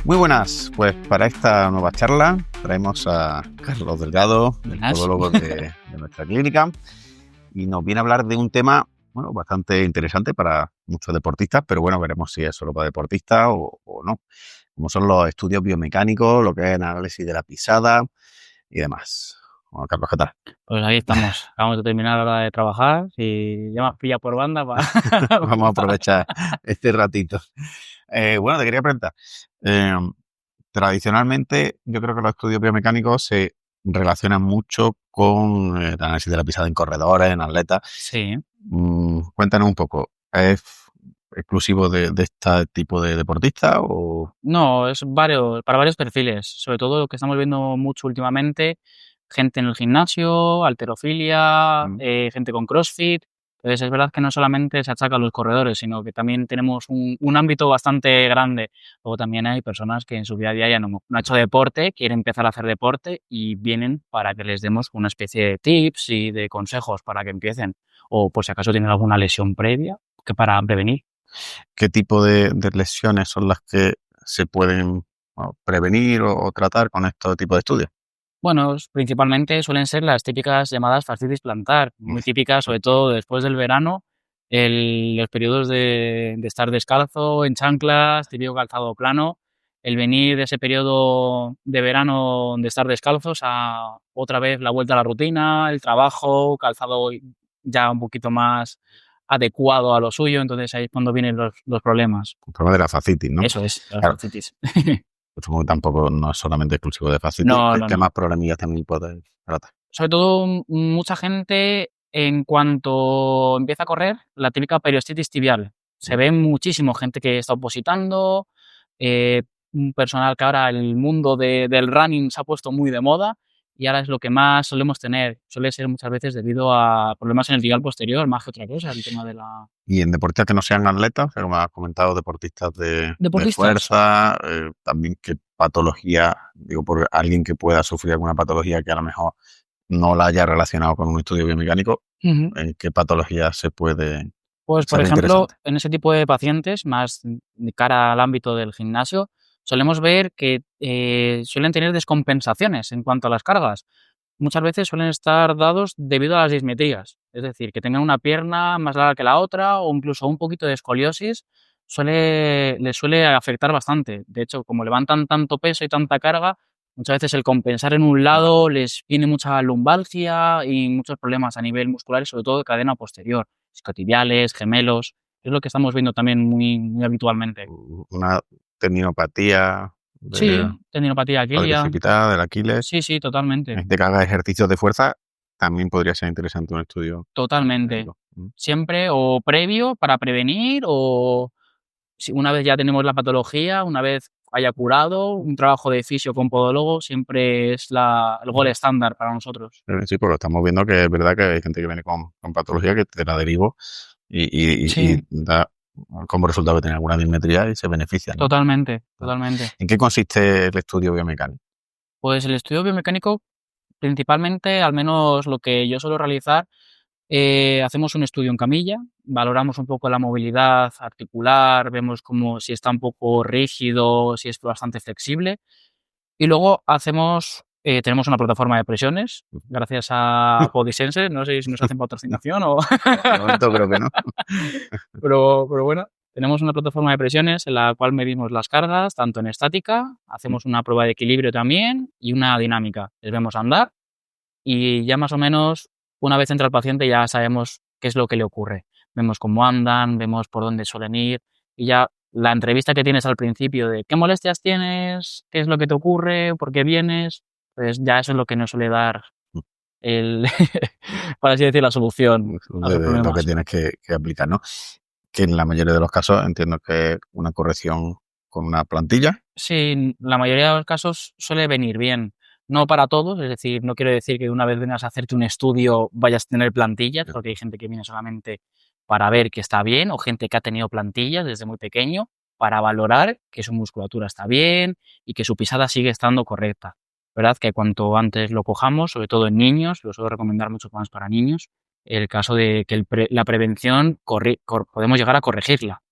Muy buenas, pues para esta nueva charla traemos a Carlos Delgado, el podólogo de nuestra clínica, y nos viene a hablar de un tema bastante interesante para muchos deportistas, pero bueno, veremos si es solo para deportistas o no, como son los estudios biomecánicos, lo que es el análisis de la pisada y demás. Bueno, Carlos, ¿qué tal? Pues ahí estamos, acabamos de terminar la hora de trabajar y ya me has pillado por banda para... Vamos a aprovechar este ratito. Bueno, te quería preguntar, tradicionalmente yo creo que los estudios biomecánicos se relacionan mucho con el análisis de la pisada en corredores, en atletas. Sí. Cuéntanos un poco, ¿es exclusivo de este tipo de deportistas o...? No, es para varios perfiles, sobre todo lo que estamos viendo mucho últimamente, gente en el gimnasio, halterofilia, gente con CrossFit. Entonces es verdad que no solamente se achaca a los corredores, sino que también tenemos un ámbito bastante grande. Luego también hay personas que en su día a día ya no han hecho deporte, quieren empezar a hacer deporte y vienen para que les demos una especie de tips y de consejos para que empiecen. O por si acaso tienen alguna lesión previa, que para prevenir. ¿Qué tipo de lesiones son las que se pueden prevenir o tratar con este tipo de estudios? Bueno, principalmente suelen ser las típicas llamadas fascitis plantar, muy típicas, sobre todo después del verano, los periodos de estar descalzo, en chanclas, típico calzado plano, el venir de ese periodo de verano de estar descalzos a otra vez la vuelta a la rutina, el trabajo, calzado ya un poquito más adecuado a lo suyo, entonces ahí es cuando vienen los problemas. El problema de la fascitis, ¿no? Eso es, la Claro. fascitis. Supongo que tampoco no es solamente exclusivo de fascitis. No, ¿Qué más problemillas también puedes tratar? Sobre todo, mucha gente, en cuanto empieza a correr, la típica periostitis tibial. Se ve muchísimo gente que está opositando, un personal que ahora el mundo del running se ha puesto muy de moda y ahora es lo que más solemos tener. Suele ser muchas veces debido a problemas en el tibial posterior, más que otra cosa, el tema de la... Y en deportistas que no sean atletas, como has comentado, deportistas de ¿Deportistas? fuerza, también qué patología, digo, por alguien que pueda sufrir alguna patología que a lo mejor no la haya relacionado con un estudio biomecánico, ¿en qué patología se puede...? Pues, por Sería ejemplo, interesante. en ese tipo de pacientes, más de cara al ámbito del gimnasio, solemos ver que suelen tener descompensaciones en cuanto a las cargas. Muchas veces suelen estar dados debido a las dismetrías, es decir, que tengan una pierna más larga que la otra o incluso un poquito de escoliosis les suele afectar bastante. De hecho, como levantan tanto peso y tanta carga, muchas veces el compensar en un lado les viene mucha lumbalgia y muchos problemas a nivel muscular y sobre todo de cadena posterior, isquiotibiales, gemelos. Es lo que estamos viendo también muy habitualmente. Una tendinopatía Sí, de tendinopatía aquilia. cuadricipital, del Aquiles. Sí, totalmente. Gente que haga ejercicios de fuerza, también podría ser interesante un estudio. Totalmente. Siempre o previo para prevenir o si una vez ya tenemos la patología, una vez haya curado, un trabajo de fisio con podólogo siempre es el gol estándar para nosotros. Sí, pero estamos viendo que es verdad que hay gente que viene con patología que te la derivo y Sí, da como resultado que tiene alguna dismetría y se beneficia, ¿no? totalmente. ¿En qué consiste el estudio biomecánico? Pues el estudio biomecánico, principalmente, al menos lo que yo suelo realizar, hacemos un estudio en camilla, valoramos un poco la movilidad articular, vemos como si está un poco rígido, si es bastante flexible. Y luego tenemos una plataforma de presiones, gracias a Podisense, no sé si nos hacen patrocinación o... De momento creo que no. pero bueno, tenemos una plataforma de presiones en la cual medimos las cargas, tanto en estática, hacemos una prueba de equilibrio también y una dinámica. Les vemos andar y ya más o menos, una vez entra el paciente, ya sabemos qué es lo que le ocurre. Vemos cómo andan, vemos por dónde suelen ir y ya la entrevista que tienes al principio de qué molestias tienes, qué es lo que te ocurre, por qué vienes, pues ya eso es lo que nos suele dar para así decir, la solución a los De lo que problemas. tienes que aplicar, ¿no? Que en la mayoría de los casos entiendo que es una corrección con una plantilla. Sí, la mayoría de los casos suele venir bien. No para todos, es decir, no quiero decir que una vez vengas a hacerte un estudio vayas a tener plantillas, porque hay gente que viene solamente para ver que está bien, o gente que ha tenido plantillas desde muy pequeño para valorar que su musculatura está bien y que su pisada sigue estando correcta. ¿Verdad? Que cuanto antes lo cojamos, sobre todo en niños, lo suelo recomendar mucho más para niños, el caso de que la prevención podemos llegar a corregirla.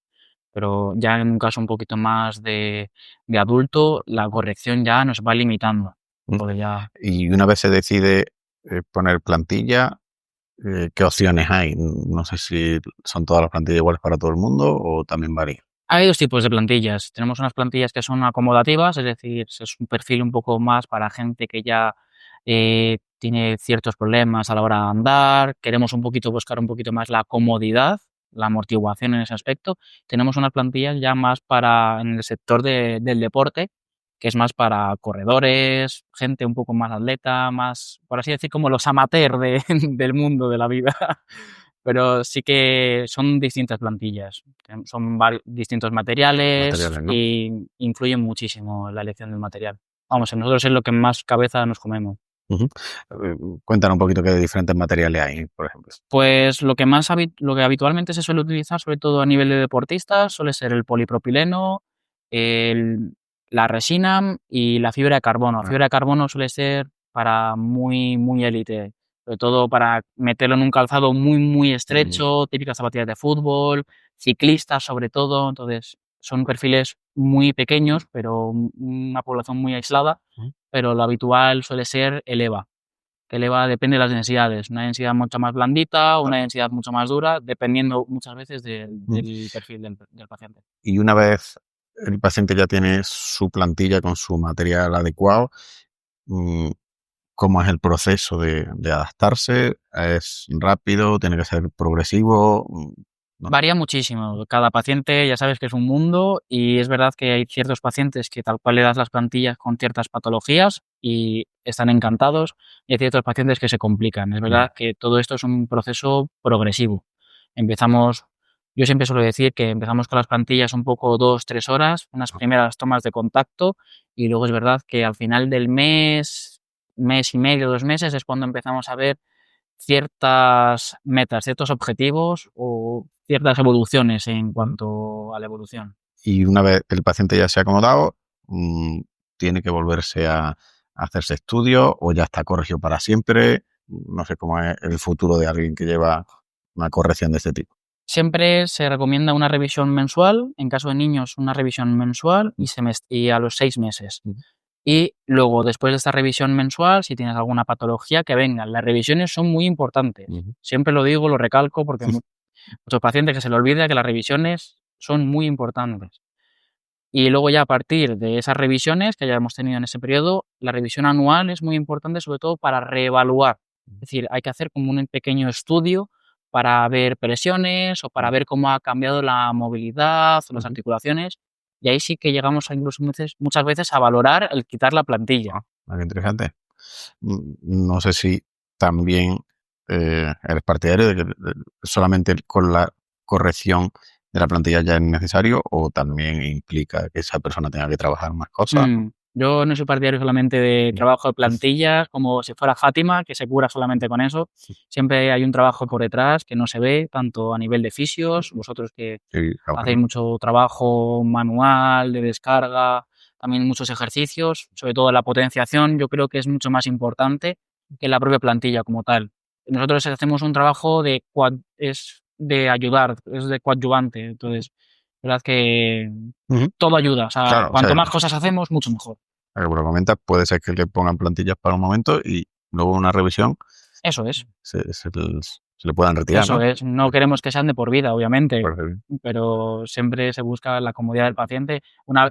pero ya en un caso un poquito más de adulto, la corrección ya nos va limitando. Porque ya... Y una vez se decide poner plantilla, ¿qué opciones hay? No sé si son todas las plantillas iguales para todo el mundo o también varía. Hay dos tipos de plantillas. Tenemos unas plantillas que son acomodativas, es decir, es un perfil un poco más para gente que ya tiene ciertos problemas a la hora de andar. Queremos un poquito buscar un poquito más la comodidad, la amortiguación en ese aspecto. Tenemos unas plantillas ya más para en el sector del deporte, que es más para corredores, gente un poco más atleta, más, por así decir, como los amateurs del mundo de la vida. Pero sí que son distintas plantillas, son distintos materiales Materiales, ¿no? y influyen muchísimo en la elección del material. Vamos, nosotros es lo que más cabeza nos comemos. Cuéntanos un poquito qué diferentes materiales hay, por ejemplo. Pues lo que habitualmente se suele utilizar, sobre todo a nivel de deportistas, suele ser el polipropileno, la resina y la fibra de carbono. La fibra de carbono suele ser para muy élite, sobre todo para meterlo en un calzado muy estrecho, típicas zapatillas de fútbol, ciclistas sobre todo. Entonces, son perfiles muy pequeños, pero una población muy aislada, pero lo habitual suele ser el EVA. El EVA depende de las densidades, una densidad mucho más blandita, una densidad mucho más dura, dependiendo muchas veces del perfil del paciente. Y una vez el paciente ya tiene su plantilla con su material adecuado, ¿cómo es el proceso de adaptarse? ¿Es rápido? ¿Tiene que ser progresivo? No. Varía muchísimo. Cada paciente ya sabes que es un mundo y es verdad que hay ciertos pacientes que tal cual le das las plantillas con ciertas patologías y están encantados y hay ciertos pacientes que se complican. Es verdad que todo esto es un proceso progresivo. Yo siempre suelo decir que empezamos con las plantillas un poco 2-3 horas, unas primeras tomas de contacto y luego es verdad que al final del mes y medio, 2 meses es cuando empezamos a ver ciertas metas, ciertos objetivos o ciertas evoluciones en cuanto a la evolución. Y una vez el paciente ya se ha acomodado, tiene que volverse a hacerse estudios o ya está corregido para siempre. No sé cómo es el futuro de alguien que lleva una corrección de este tipo. Siempre se recomienda una revisión mensual, en caso de niños una revisión mensual y a los 6 meses. Y luego, después de esta revisión mensual, si tienes alguna patología, que vengan. Las revisiones son muy importantes. Siempre lo digo, lo recalco, porque hay muchos pacientes que se les olvida que las revisiones son muy importantes. Y luego ya a partir de esas revisiones que hayamos tenido en ese periodo, la revisión anual es muy importante, sobre todo para reevaluar. Es decir, hay que hacer como un pequeño estudio para ver presiones o para ver cómo ha cambiado la movilidad o las articulaciones. Y ahí sí que llegamos a incluso muchas veces a valorar el quitar la plantilla. Qué interesante. No sé si también eres partidario de que solamente con la corrección de la plantilla ya es necesario o también implica que esa persona tenga que trabajar más cosas. Yo no soy partidario solamente de trabajo de plantillas, como si fuera Fátima, que se cura solamente con eso. Siempre hay un trabajo por detrás que no se ve, tanto a nivel de fisios, vosotros que hacéis mucho trabajo manual, de descarga, también muchos ejercicios, sobre todo la potenciación, yo creo que es mucho más importante que la propia plantilla como tal. Nosotros hacemos un trabajo de ayudar, es de coadyuvante, entonces, verdad que todo ayuda, o sea, Claro, cuanto más cosas hacemos, mucho mejor. Como lo comentas, puede ser que le pongan plantillas para un momento y luego una revisión. Eso es. Se le puedan retirar. Eso es. No queremos que sean de por vida, obviamente, pero siempre se busca la comodidad del paciente.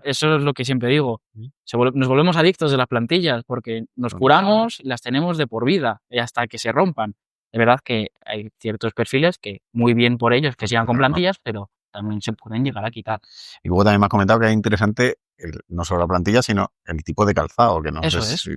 Eso es lo que siempre digo. Nos volvemos adictos de las plantillas porque nos curamos y las tenemos de por vida y hasta que se rompan. De verdad que hay ciertos perfiles que muy bien por ellos que sigan con plantillas, pero también se pueden llegar a quitar. Y luego también me has comentado que es interesante no solo la plantilla, sino el tipo de calzado, que no sé si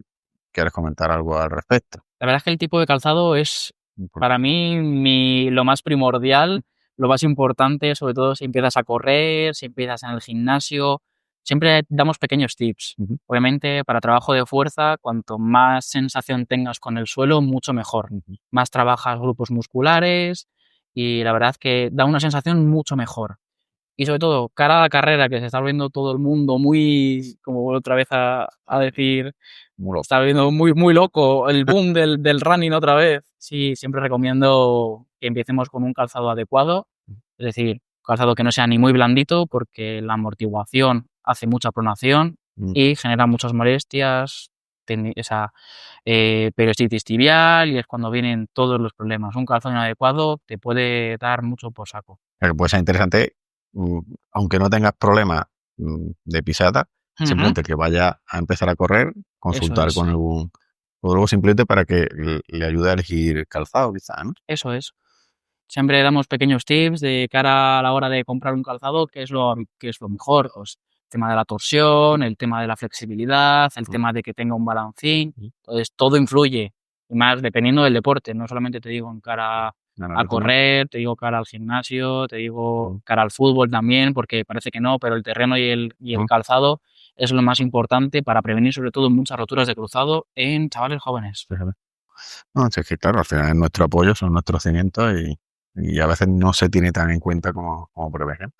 quieres comentar algo al respecto. La verdad es que el tipo de calzado es, para mí, lo más primordial, lo más importante, sobre todo si empiezas a correr, si empiezas en el gimnasio. Siempre damos pequeños tips. Obviamente, para trabajo de fuerza, cuanto más sensación tengas con el suelo, mucho mejor. Más trabajas grupos musculares y la verdad que da una sensación mucho mejor. Y sobre todo, cara a la carrera, que se está volviendo todo el mundo muy, como vuelvo otra vez a decir, está volviendo muy loco el boom del running otra vez. Sí, siempre recomiendo que empecemos con un calzado adecuado, es decir, calzado que no sea ni muy blandito porque la amortiguación hace mucha pronación y genera muchas molestias, periostititis tibial, y es cuando vienen todos los problemas. Un calzado inadecuado te puede dar mucho por saco. Pero puede ser interesante, aunque no tengas problemas de pisada, simplemente que vaya a empezar a correr, consultar con algún podólogo simplemente para que le ayude a elegir calzado, quizá, ¿no? Eso es. Siempre damos pequeños tips de cara a la hora de comprar un calzado, qué es lo mejor. Pues, el tema de la torsión, el tema de la flexibilidad, el tema de que tenga un balancín. Entonces, todo influye. Y más dependiendo del deporte. No solamente te digo en cara a correr, te digo cara al gimnasio, te digo cara al fútbol también, porque parece que no, pero el terreno y el calzado es lo más importante para prevenir sobre todo muchas roturas de cruzado en chavales jóvenes. No, es que claro, al final es nuestro apoyo, son nuestros cimientos y a veces no se tiene tan en cuenta como prever.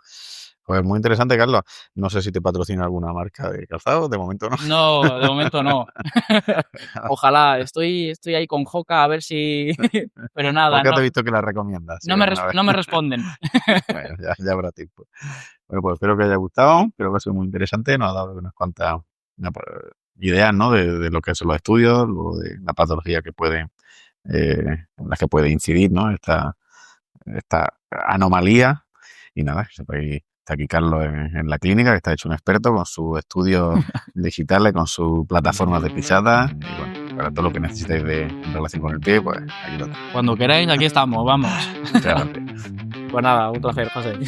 Pues muy interesante, Carlos. No sé si te patrocina alguna marca de calzado, de momento no. No, de momento no. Ojalá, estoy ahí con Hoka a ver si... Pero nada, Hoka te he visto que la recomiendas. No me responden. Bueno, ya habrá tiempo. Bueno, pues espero que haya gustado. Creo que ha sido muy interesante. Nos ha dado unas cuantas ideas, ¿no? de lo que son los estudios, luego de la patología que puede, en las que puede incidir, ¿no? Esta anomalía. Y nada, está aquí Carlos en la clínica, que está hecho un experto con sus estudios digitales, con sus plataformas de pisada. Y bueno, para todo lo que necesitéis en relación con el pie, pues aquí lo tenéis. Cuando queráis, aquí estamos, vamos. Muchas gracias. Pues nada, un placer, José.